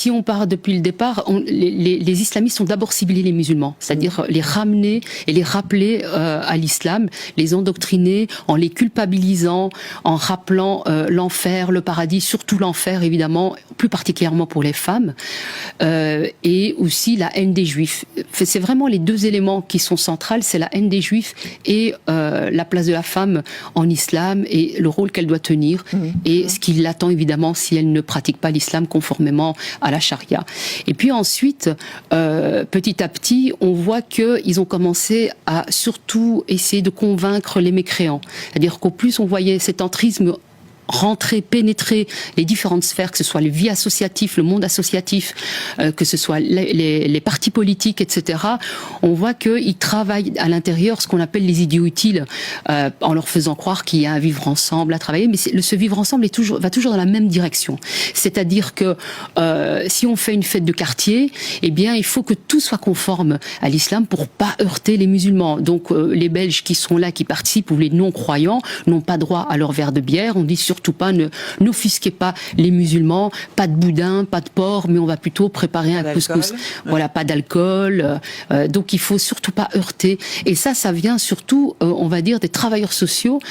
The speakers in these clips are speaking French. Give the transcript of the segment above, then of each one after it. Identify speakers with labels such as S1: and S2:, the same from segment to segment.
S1: Si on part depuis le départ, les islamistes ont d'abord ciblé les musulmans, c'est-à-dire les ramener et les rappeler à l'islam, les endoctriner en les culpabilisant, en rappelant l'enfer, le paradis, surtout l'enfer évidemment, plus particulièrement pour les femmes, et aussi la haine des juifs. C'est vraiment les deux éléments qui sont centrales, c'est la haine des juifs et la place de la femme en islam et le rôle qu'elle doit tenir et ce qui l'attend évidemment si elle ne pratique pas l'islam conformément à la charia. Et puis ensuite, petit à petit, on voit qu'ils ont commencé à surtout essayer de convaincre les mécréants. C'est-à-dire qu'au plus on voyait cet entrisme rentrer, pénétrer les différentes sphères, que ce soit les vies associatives, le monde associatif, que ce soit les partis politiques, etc. On voit qu'ils travaillent à l'intérieur ce qu'on appelle les idiots utiles, en leur faisant croire qu'il y a un vivre ensemble à travailler, mais ce vivre ensemble va toujours dans la même direction. C'est-à-dire que si on fait une fête de quartier, eh bien il faut que tout soit conforme à l'islam pour pas heurter les musulmans. Donc les Belges qui sont là, qui participent, ou les non-croyants, n'ont pas droit à leur verre de bière. On dit surtout pas, n'offusquez pas les musulmans, pas de boudin, pas de porc, mais on va plutôt préparer un couscous. Voilà, pas d'alcool. Donc il faut surtout pas heurter. Et ça vient surtout, on va dire, des travailleurs sociaux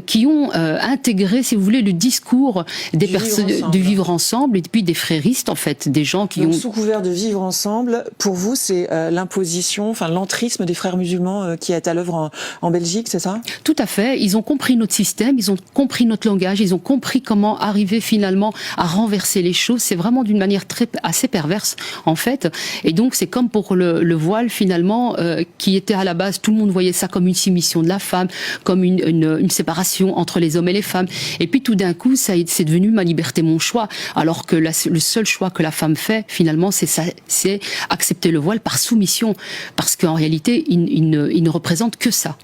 S1: qui ont intégré, si vous voulez, le discours des personnes du vivre ensemble et puis des fréristes, en fait, des gens qui
S2: Donc, sous couvert de vivre ensemble, pour vous, c'est l'imposition, enfin l'entrisme des frères musulmans qui est à l'œuvre en Belgique, c'est ça?
S1: Tout à fait. Ils ont compris notre système, ils ont compris notre langage, ils ont compris comment arriver finalement à renverser les choses. C'est vraiment d'une manière assez perverse en fait. Et donc c'est comme pour le voile finalement, qui était à la base, tout le monde voyait ça comme une soumission de la femme, comme une séparation entre les hommes et les femmes. Et puis tout d'un coup, c'est devenu ma liberté, mon choix. Alors que le seul choix que la femme fait finalement, c'est accepter le voile par soumission, parce qu'en réalité, il ne représente que ça.